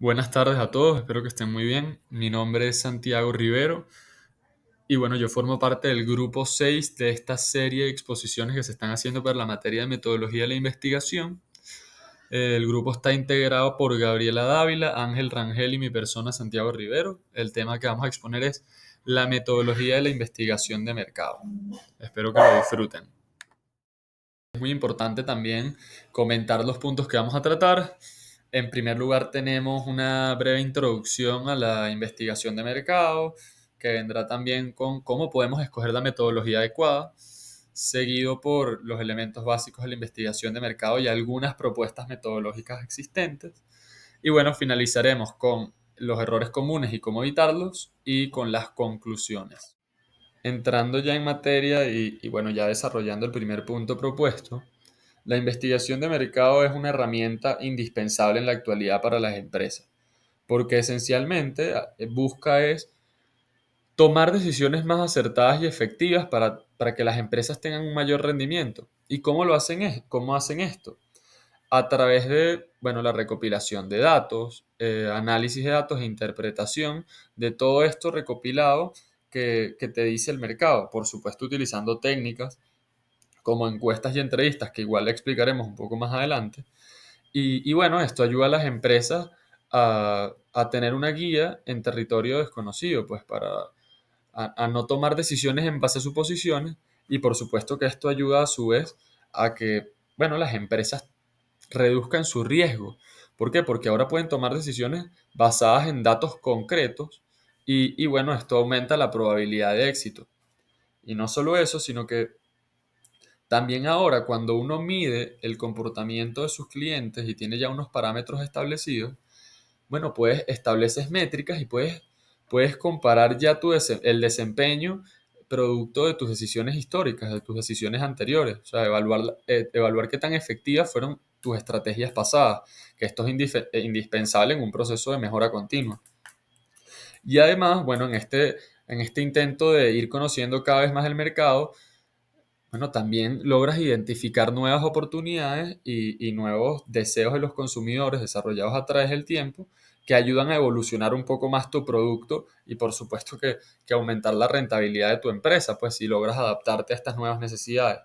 Buenas tardes a todos, espero que estén muy bien. Mi nombre es Santiago Rivero y bueno, yo formo parte del grupo 6 de esta serie de exposiciones que se están haciendo para la materia de metodología de la investigación. El grupo está integrado por Gabriela Dávila, Ángel Rangel y mi persona Santiago Rivero. El tema que vamos a exponer es la metodología de la investigación de mercado. Espero que lo disfruten. Es muy importante también comentar los puntos que vamos a tratar. En primer lugar, tenemos una breve introducción a la investigación de mercado, que vendrá también con cómo podemos escoger la metodología adecuada, seguido por los elementos básicos de la investigación de mercado y algunas propuestas metodológicas existentes. Y bueno, finalizaremos con los errores comunes y cómo evitarlos y con las conclusiones. Entrando ya en materia y bueno, ya desarrollando el primer punto propuesto, la investigación de mercado es una herramienta indispensable en la actualidad para las empresas, porque esencialmente busca es tomar decisiones más acertadas y efectivas para que las empresas tengan un mayor rendimiento. ¿Y cómo lo hacen, cómo hacen esto? A través de, bueno, la recopilación de datos, análisis de datos e interpretación de todo esto recopilado que te dice el mercado. Por supuesto, utilizando técnicas como encuestas y entrevistas, que igual le explicaremos un poco más adelante. Y bueno, esto ayuda a las empresas a tener una guía en territorio desconocido, pues a no tomar decisiones en base a suposiciones. Y por supuesto que esto ayuda a su vez a que, bueno, las empresas reduzcan su riesgo. ¿Por qué? Porque ahora pueden tomar decisiones basadas en datos concretos y bueno, esto aumenta la probabilidad de éxito. Y no solo eso, sino que también ahora cuando uno mide el comportamiento de sus clientes y tiene ya unos parámetros establecidos, bueno, pues estableces métricas y puedes comparar ya el desempeño producto de tus decisiones históricas, de tus decisiones anteriores. O sea, evaluar qué tan efectivas fueron tus estrategias pasadas, que esto es indispensable en un proceso de mejora continua. Y además, bueno, en este intento de ir conociendo cada vez más el mercado, bueno, también logras identificar nuevas oportunidades y nuevos deseos de los consumidores desarrollados a través del tiempo que ayudan a evolucionar un poco más tu producto y por supuesto que aumentar la rentabilidad de tu empresa, pues si logras adaptarte a estas nuevas necesidades.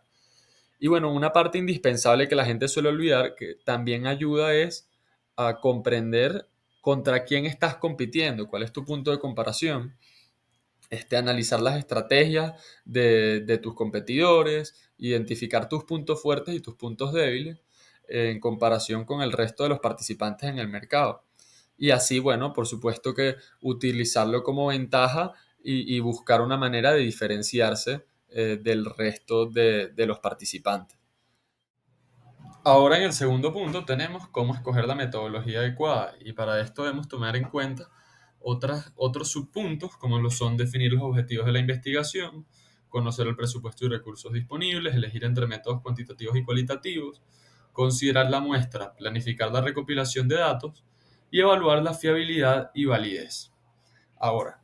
Y bueno, una parte indispensable que la gente suele olvidar que también ayuda es a comprender contra quién estás compitiendo, cuál es tu punto de comparación, analizar las estrategias de tus competidores, identificar tus puntos fuertes y tus puntos débiles en comparación con el resto de los participantes en el mercado. Y así, bueno, por supuesto que utilizarlo como ventaja y buscar una manera de diferenciarse del resto de los participantes. Ahora en el segundo punto tenemos cómo escoger la metodología adecuada y para esto debemos tomar en cuenta otros subpuntos como lo son definir los objetivos de la investigación, conocer el presupuesto y recursos disponibles, elegir entre métodos cuantitativos y cualitativos, considerar la muestra, planificar la recopilación de datos y evaluar la fiabilidad y validez. Ahora,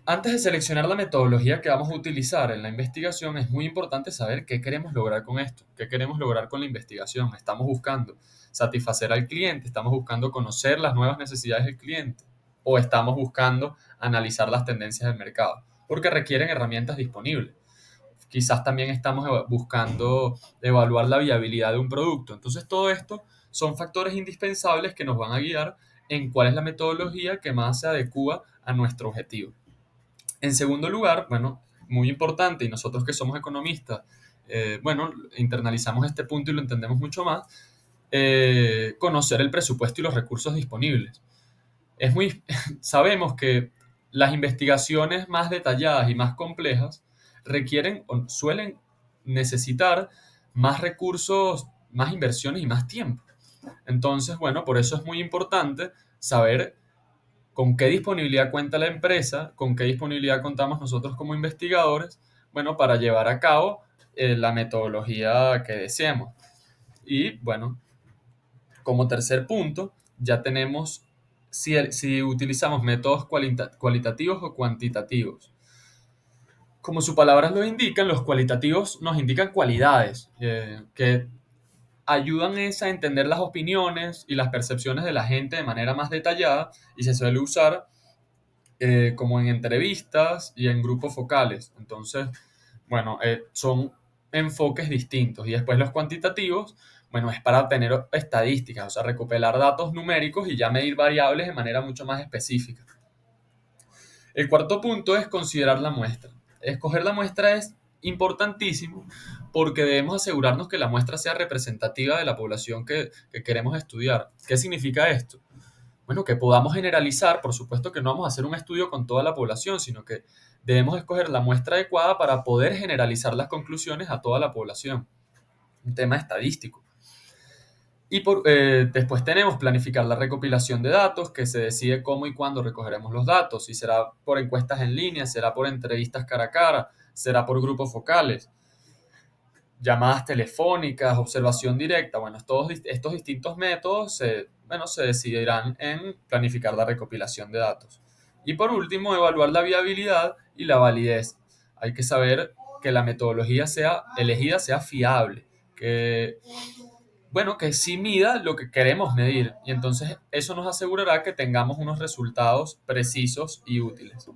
antes de seleccionar la metodología que vamos a utilizar en la investigación, es muy importante saber qué queremos lograr con esto, qué queremos lograr con la investigación. Estamos buscando satisfacer al cliente, estamos buscando conocer las nuevas necesidades del cliente o estamos buscando analizar las tendencias del mercado, porque requieren herramientas disponibles. Quizás también estamos buscando evaluar la viabilidad de un producto. Entonces, todo esto son factores indispensables que nos van a guiar en cuál es la metodología que más se adecua a nuestro objetivo. En segundo lugar, bueno, muy importante, y nosotros que somos economistas, bueno, internalizamos este punto y lo entendemos mucho más, conocer el presupuesto y los recursos disponibles. Sabemos que las investigaciones más detalladas y más complejas requieren o suelen necesitar más recursos, más inversiones y más tiempo. Entonces, bueno, por eso es muy importante saber con qué disponibilidad cuenta la empresa, con qué disponibilidad contamos nosotros como investigadores, bueno, para llevar a cabo la metodología que deseemos. Y bueno, como tercer punto, ya tenemos si utilizamos métodos cualitativos o cuantitativos. Como sus palabras lo indican, los cualitativos nos indican cualidades, que ayudan es a entender las opiniones y las percepciones de la gente de manera más detallada y se suele usar como en entrevistas y en grupos focales. Entonces, bueno, son enfoques distintos. Y después los cuantitativos, bueno, es para obtener estadísticas, o sea, recopilar datos numéricos y ya medir variables de manera mucho más específica. El cuarto punto es considerar la muestra. Escoger la muestra es importantísimo porque debemos asegurarnos que la muestra sea representativa de la población que queremos estudiar. ¿Qué significa esto? Bueno, que podamos generalizar, por supuesto que no vamos a hacer un estudio con toda la población, sino que debemos escoger la muestra adecuada para poder generalizar las conclusiones a toda la población. Un tema estadístico. Y después tenemos planificar la recopilación de datos, que se decide cómo y cuándo recogeremos los datos, si será por encuestas en línea, será por entrevistas cara a cara, será por grupos focales, llamadas telefónicas, observación directa. Bueno, todos estos distintos métodos se decidirán en planificar la recopilación de datos. Y por último, evaluar la viabilidad y la validez. Hay que saber que la metodología elegida sea fiable, que, bueno, que sí mida lo que queremos medir. Y entonces eso nos asegurará que tengamos unos resultados precisos y útiles.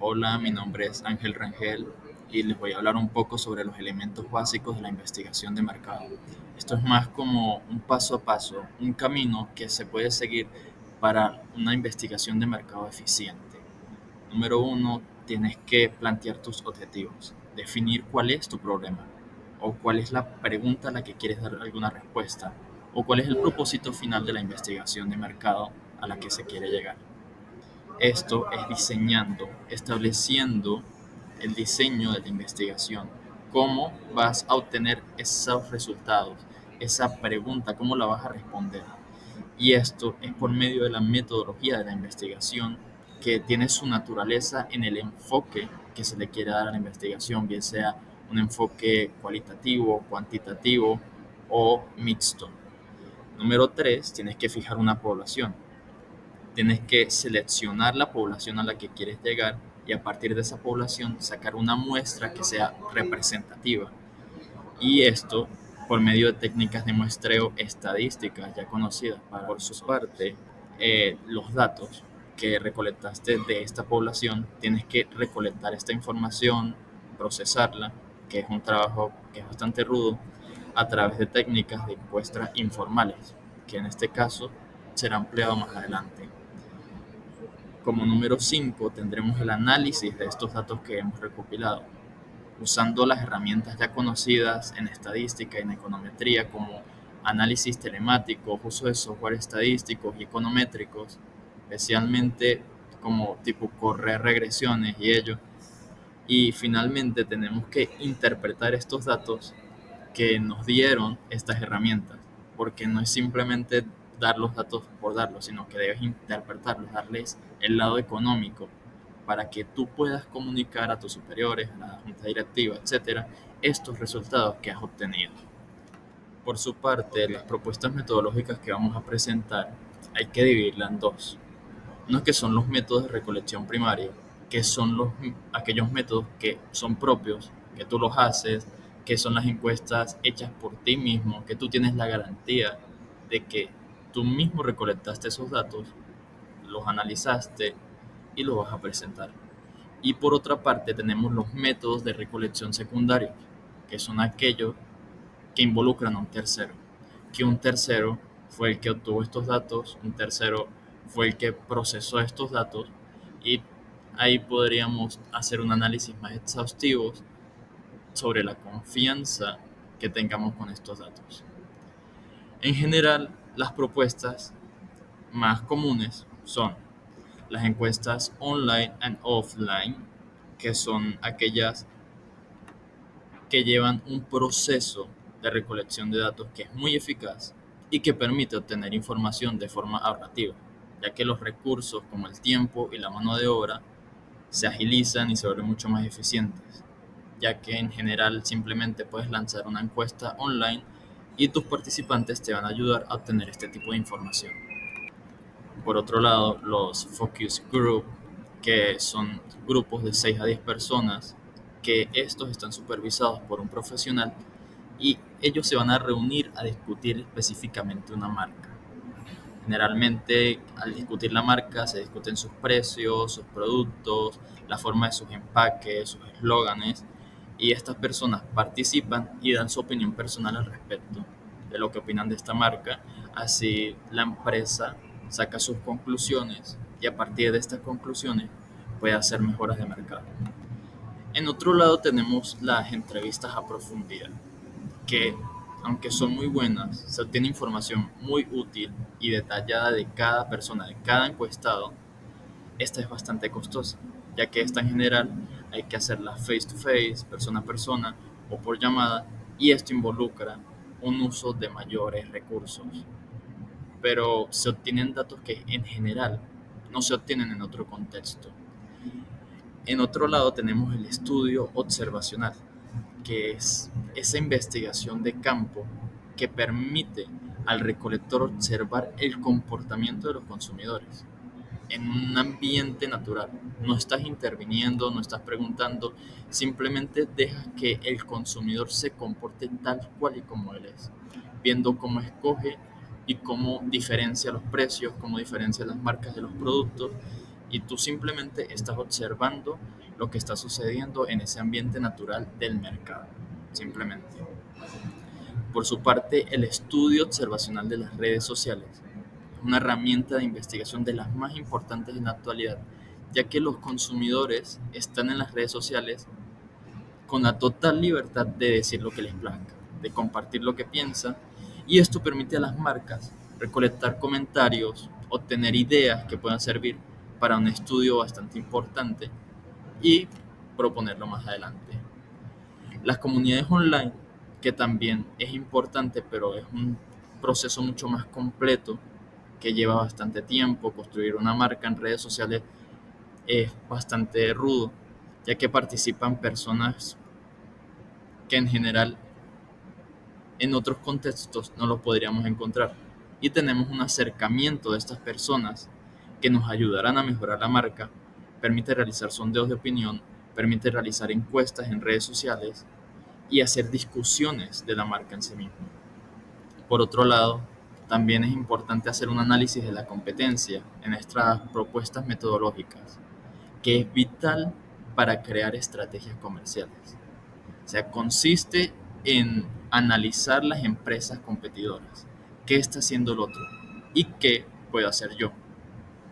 Hola, mi nombre es Ángel Rangel y les voy a hablar un poco sobre los elementos básicos de la investigación de mercado. Esto es más como un paso a paso, un camino que se puede seguir para una investigación de mercado eficiente. Número uno, tienes que plantear tus objetivos, definir cuál es tu problema o cuál es la pregunta a la que quieres dar alguna respuesta o cuál es el propósito final de la investigación de mercado a la que se quiere llegar. Esto es diseñando, estableciendo el diseño de la investigación. ¿Cómo vas a obtener esos resultados? Esa pregunta, ¿cómo la vas a responder? Y esto es por medio de la metodología de la investigación que tiene su naturaleza en el enfoque que se le quiere dar a la investigación, bien sea un enfoque cualitativo, cuantitativo o mixto. Número 3, tienes que fijar una población. Tienes que seleccionar la población a la que quieres llegar y a partir de esa población sacar una muestra que sea representativa. Y esto por medio de técnicas de muestreo estadísticas ya conocidas. Por su parte, los datos que recolectaste de esta población, tienes que recolectar esta información, procesarla, que es un trabajo que es bastante rudo, a través de técnicas de encuestas informales, que en este caso será empleado más adelante. Como número 5 tendremos el análisis de estos datos que hemos recopilado, usando las herramientas ya conocidas en estadística y en econometría como análisis telemático, uso de software estadísticos y econométricos, especialmente como tipo correr regresiones y ello. Y finalmente tenemos que interpretar estos datos que nos dieron estas herramientas, porque no es simplemente dar los datos por darlos, sino que debes interpretarlos, darles el lado económico para que tú puedas comunicar a tus superiores, a la junta directiva, etcétera, estos resultados que has obtenido. Por su parte, las propuestas metodológicas que vamos a presentar hay que dividirlas en dos. Uno que son los métodos de recolección primaria, que son aquellos métodos que son propios, que tú los haces, que son las encuestas hechas por ti mismo, que tú tienes la garantía de que tú mismo recolectaste esos datos, los analizaste y los vas a presentar. Y por otra parte tenemos los métodos de recolección secundaria, que son aquellos que involucran a un tercero, que un tercero fue el que obtuvo estos datos, un tercero fue el que procesó estos datos y ahí podríamos hacer un análisis más exhaustivo sobre la confianza que tengamos con estos datos. En general, las propuestas más comunes son las encuestas online and offline, que son aquellas que llevan un proceso de recolección de datos que es muy eficaz y que permite obtener información de forma ahorrativa, ya que los recursos como el tiempo y la mano de obra se agilizan y se vuelven mucho más eficientes, ya que en general simplemente puedes lanzar una encuesta online y tus participantes te van a ayudar a obtener este tipo de información. Por otro lado, los focus group, que son grupos de 6 a 10 personas, que estos están supervisados por un profesional y ellos se van a reunir a discutir específicamente una marca. Generalmente, al discutir la marca, se discuten sus precios, sus productos, la forma de sus empaques, sus eslóganes, y estas personas participan y dan su opinión personal al respecto de lo que opinan de esta marca. Así, la empresa saca sus conclusiones y a partir de estas conclusiones puede hacer mejoras de mercado. En otro lado tenemos las entrevistas a profundidad, que, aunque son muy buenas, se obtiene información muy útil y detallada de cada persona, de cada encuestado. Esta es bastante costosa, ya que esta en general hay que hacerla face to face, persona a persona o por llamada, y esto involucra un uso de mayores recursos. Pero se obtienen datos que en general no se obtienen en otro contexto. En otro lado tenemos el estudio observacional, que es esa investigación de campo que permite al recolector observar el comportamiento de los consumidores en un ambiente natural. No estás interviniendo, no estás preguntando, simplemente dejas que el consumidor se comporte tal cual y como él es, viendo cómo escoge y cómo diferencia los precios, cómo diferencia las marcas de los productos, y tú simplemente estás observando lo que está sucediendo en ese ambiente natural del mercado, simplemente. Por su parte, el estudio observacional de las redes sociales es una herramienta de investigación de las más importantes en la actualidad, ya que los consumidores están en las redes sociales con la total libertad de decir lo que les plazca, de compartir lo que piensan, y esto permite a las marcas recolectar comentarios, obtener ideas que puedan servir para un estudio bastante importante y proponerlo más adelante. Las comunidades online, que también es importante, pero es un proceso mucho más completo que lleva bastante tiempo. Construir una marca en redes sociales es bastante rudo, ya que participan personas que en general en otros contextos no lo podríamos encontrar. Y tenemos un acercamiento de estas personas que nos ayudarán a mejorar la marca, permite realizar sondeos de opinión, permite realizar encuestas en redes sociales y hacer discusiones de la marca en sí misma. Por otro lado, también es importante hacer un análisis de la competencia en nuestras propuestas metodológicas, que es vital para crear estrategias comerciales. O sea, consiste en analizar las empresas competidoras, qué está haciendo el otro y qué puedo hacer yo,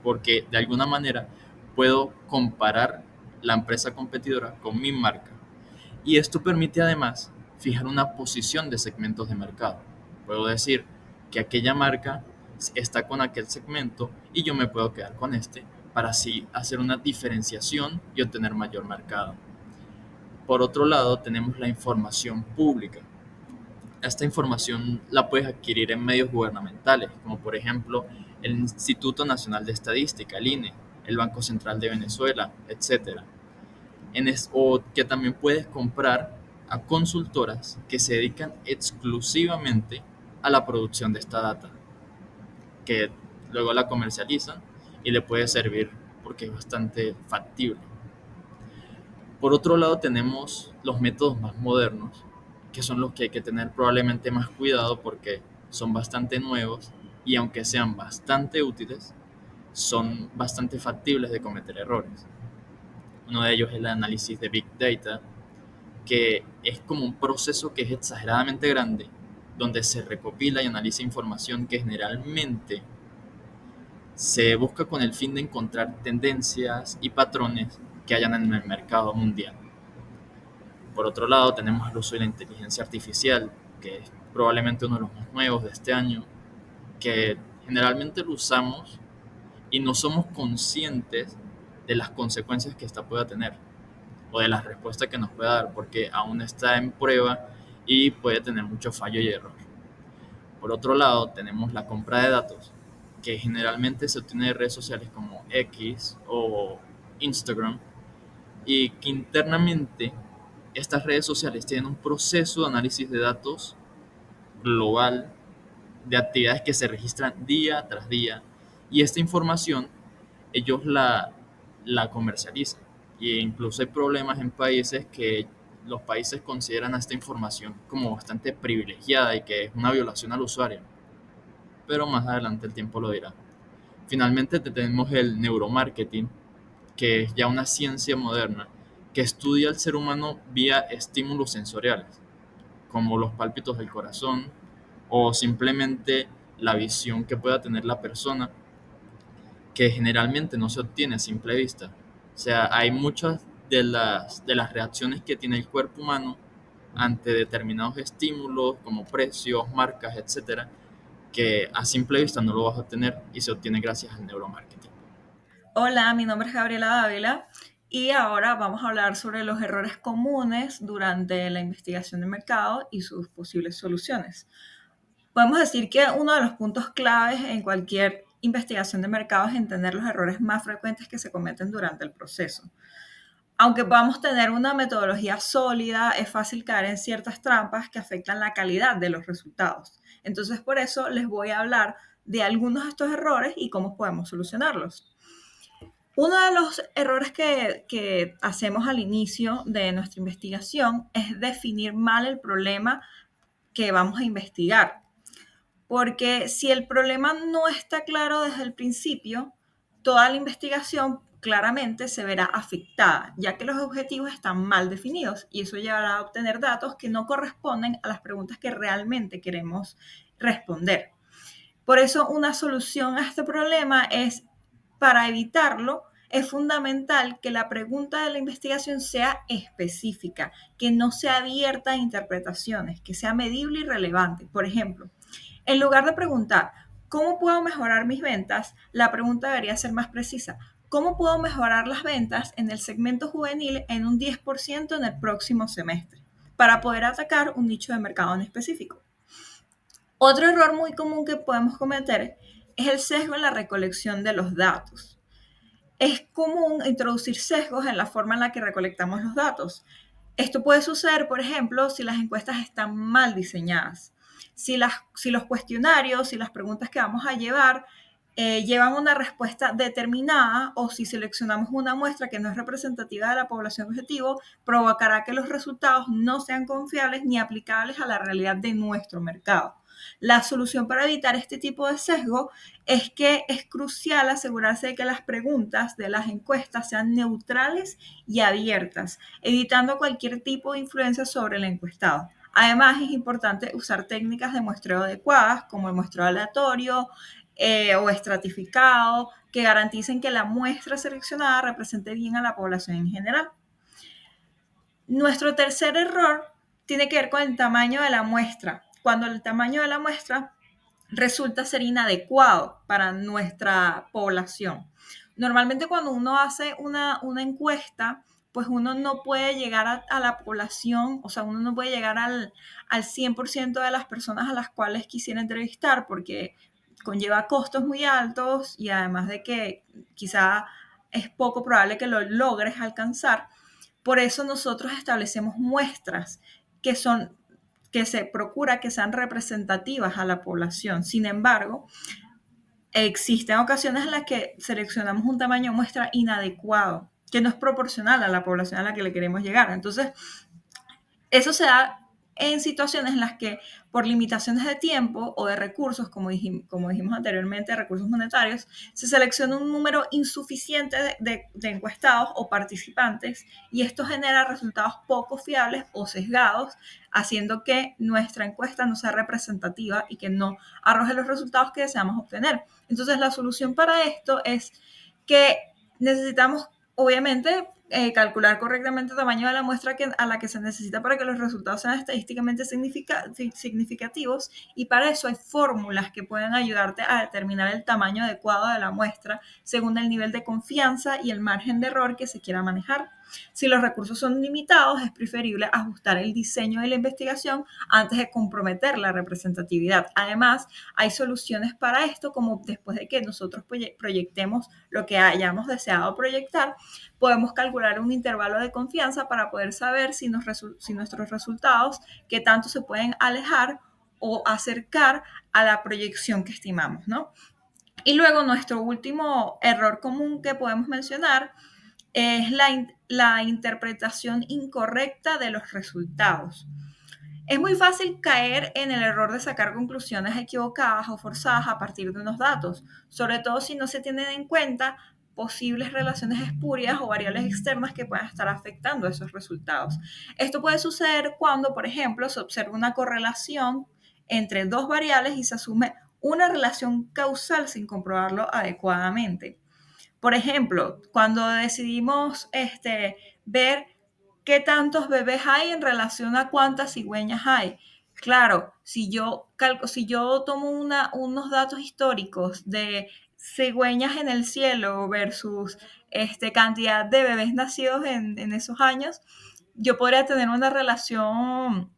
porque de alguna manera puedo comparar la empresa competidora con mi marca. Y esto permite además fijar una posición de segmentos de mercado. Puedo decir que aquella marca está con aquel segmento y yo me puedo quedar con este para así hacer una diferenciación y obtener mayor mercado. Por otro lado, tenemos la información pública. Esta información la puedes adquirir en medios gubernamentales, como por ejemplo el Instituto Nacional de Estadística, el INE, el Banco Central de Venezuela, etcétera. O que también puedes comprar a consultoras que se dedican exclusivamente a la producción de esta data, que luego la comercializan y le puede servir porque es bastante factible. Por otro lado tenemos los métodos más modernos, que son los que hay que tener probablemente más cuidado porque son bastante nuevos y aunque sean bastante útiles, son bastante factibles de cometer errores. Uno de ellos es el análisis de Big Data, que es como un proceso que es exageradamente grande, donde se recopila y analiza información que generalmente se busca con el fin de encontrar tendencias y patrones que hayan en el mercado mundial. Por otro lado, tenemos el uso de la inteligencia artificial, que es probablemente uno de los más nuevos de este año, que generalmente lo usamos y no somos conscientes de las consecuencias que esta pueda tener o de las respuestas que nos pueda dar, porque aún está en prueba y puede tener mucho fallo y error. Por otro lado, tenemos la compra de datos, que generalmente se obtiene de redes sociales como X o Instagram, y que internamente estas redes sociales tienen un proceso de análisis de datos global de actividades que se registran día tras día, y esta información ellos la comercializan. E incluso hay problemas en países que los países consideran a esta información como bastante privilegiada y que es una violación al usuario, pero más adelante el tiempo lo dirá. Finalmente tenemos el neuromarketing, que es ya una ciencia moderna que estudia al ser humano vía estímulos sensoriales, como los pálpitos del corazón o simplemente la visión que pueda tener la persona, que generalmente no se obtiene a simple vista. O sea, hay muchas de las reacciones que tiene el cuerpo humano ante determinados estímulos como precios, marcas, etcétera, que a simple vista no lo vas a obtener y se obtiene gracias al neuromarketing. Hola, mi nombre es Gabriela Dávila y ahora vamos a hablar sobre los errores comunes durante la investigación de mercado y sus posibles soluciones. Podemos decir que uno de los puntos claves en cualquier investigación de mercado es entender los errores más frecuentes que se cometen durante el proceso. Aunque podamos tener una metodología sólida, es fácil caer en ciertas trampas que afectan la calidad de los resultados. Entonces, por eso les voy a hablar de algunos de estos errores y cómo podemos solucionarlos. Uno de los errores que hacemos al inicio de nuestra investigación es definir mal el problema que vamos a investigar. Porque si el problema no está claro desde el principio, toda la investigación claramente se verá afectada, ya que los objetivos están mal definidos y eso llevará a obtener datos que no corresponden a las preguntas que realmente queremos responder. Por eso una solución a este problema es, para evitarlo, es fundamental que la pregunta de la investigación sea específica, que no sea abierta a interpretaciones, que sea medible y relevante. Por ejemplo, en lugar de preguntar, ¿cómo puedo mejorar mis ventas?, la pregunta debería ser más precisa. ¿Cómo puedo mejorar las ventas en el segmento juvenil en un 10% en el próximo semestre? Para poder atacar un nicho de mercado en específico. Otro error muy común que podemos cometer es el sesgo en la recolección de los datos. Es común introducir sesgos en la forma en la que recolectamos los datos. Esto puede suceder, por ejemplo, si las encuestas están mal diseñadas, si los cuestionarios y las preguntas que vamos a llevar llevan una respuesta determinada o si seleccionamos una muestra que no es representativa de la población objetivo, provocará que los resultados no sean confiables ni aplicables a la realidad de nuestro mercado. La solución para evitar este tipo de sesgo es que es crucial asegurarse de que las preguntas de las encuestas sean neutrales y abiertas, evitando cualquier tipo de influencia sobre el encuestado. Además, es importante usar técnicas de muestreo adecuadas, como el muestreo aleatorio o estratificado, que garanticen que la muestra seleccionada represente bien a la población en general. Nuestro tercer error tiene que ver con el tamaño de la muestra. Cuando el tamaño de la muestra resulta ser inadecuado para nuestra población. Normalmente cuando uno hace una encuesta, pues uno no puede llegar a la población, o sea, uno no puede llegar al 100% de las personas a las cuales quisiera entrevistar porque conlleva costos muy altos y además de que quizá es poco probable que lo logres alcanzar. Por eso nosotros establecemos muestras que son que se procura que sean representativas a la población. Sin embargo, existen ocasiones en las que seleccionamos un tamaño de muestra inadecuado, que no es proporcional a la población a la que le queremos llegar. Entonces, eso se da en situaciones en las que por limitaciones de tiempo o de recursos, como dijimos anteriormente, recursos monetarios, se selecciona un número insuficiente de encuestados o participantes y esto genera resultados poco fiables o sesgados, haciendo que nuestra encuesta no sea representativa y que no arroje los resultados que deseamos obtener. Entonces, la solución para esto es que necesitamos, obviamente, calcular correctamente el tamaño de la muestra a la que se necesita para que los resultados sean estadísticamente significativos, y para eso hay fórmulas que pueden ayudarte a determinar el tamaño adecuado de la muestra según el nivel de confianza y el margen de error que se quiera manejar. Si los recursos son limitados, es preferible ajustar el diseño de la investigación antes de comprometer la representatividad. Además, hay soluciones para esto, como después de que nosotros proyectemos lo que hayamos deseado proyectar, podemos calcular un intervalo de confianza para poder saber si nuestros resultados, qué tanto se pueden alejar o acercar a la proyección que estimamos, ¿no? Y luego nuestro último error común que podemos mencionar es la interpretación incorrecta de los resultados. Es muy fácil caer en el error de sacar conclusiones equivocadas o forzadas a partir de unos datos, sobre todo si no se tienen en cuenta posibles relaciones espurias o variables externas que puedan estar afectando esos resultados. Esto puede suceder cuando, por ejemplo, se observa una correlación entre dos variables y se asume una relación causal sin comprobarlo adecuadamente. Por ejemplo, cuando decidimos ver qué tantos bebés hay en relación a cuántas cigüeñas hay. Claro, si yo tomo unos datos históricos de cigüeñas en el cielo versus cantidad de bebés nacidos en esos años, yo podría tener una relación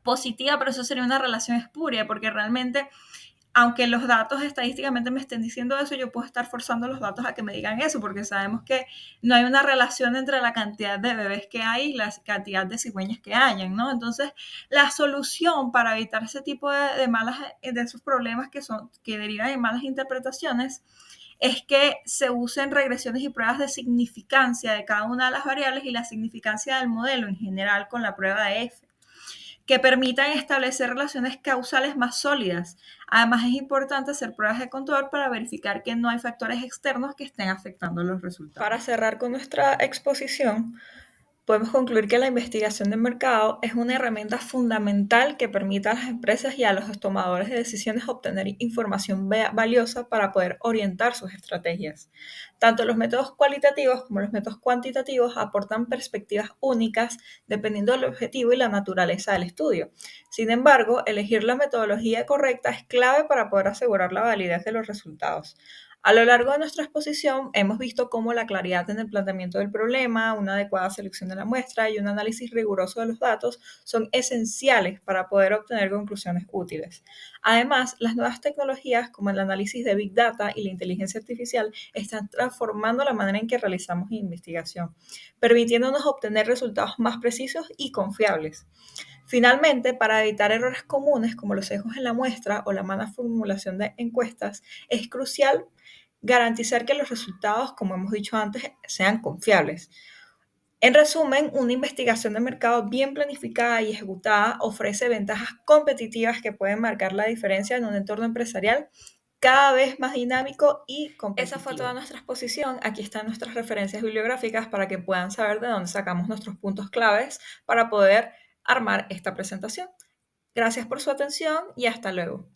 positiva, pero eso sería una relación espuria, porque realmente aunque los datos estadísticamente me estén diciendo eso, yo puedo estar forzando los datos a que me digan eso, porque sabemos que no hay una relación entre la cantidad de bebés que hay y la cantidad de cigüeñas que hayan, ¿no? Entonces, la solución para evitar ese tipo de esos problemas que derivan de malas interpretaciones es que se usen regresiones y pruebas de significancia de cada una de las variables y la significancia del modelo en general con la prueba de F, que permitan establecer relaciones causales más sólidas. Además, es importante hacer pruebas de control para verificar que no hay factores externos que estén afectando los resultados. Para cerrar con nuestra exposición, podemos concluir que la investigación de mercado es una herramienta fundamental que permite a las empresas y a los tomadores de decisiones obtener información valiosa para poder orientar sus estrategias. Tanto los métodos cualitativos como los métodos cuantitativos aportan perspectivas únicas dependiendo del objetivo y la naturaleza del estudio. Sin embargo, elegir la metodología correcta es clave para poder asegurar la validez de los resultados. A lo largo de nuestra exposición hemos visto cómo la claridad en el planteamiento del problema, una adecuada selección de la muestra y un análisis riguroso de los datos son esenciales para poder obtener conclusiones útiles. Además, las nuevas tecnologías como el análisis de Big Data y la inteligencia artificial están transformando la manera en que realizamos investigación, permitiéndonos obtener resultados más precisos y confiables. Finalmente, para evitar errores comunes como los sesgos en la muestra o la mala formulación de encuestas, es crucial garantizar que los resultados, como hemos dicho antes, sean confiables. En resumen, una investigación de mercado bien planificada y ejecutada ofrece ventajas competitivas que pueden marcar la diferencia en un entorno empresarial cada vez más dinámico y competitivo. Esa fue toda nuestra exposición. Aquí están nuestras referencias bibliográficas para que puedan saber de dónde sacamos nuestros puntos claves para poder armar esta presentación. Gracias por su atención y hasta luego.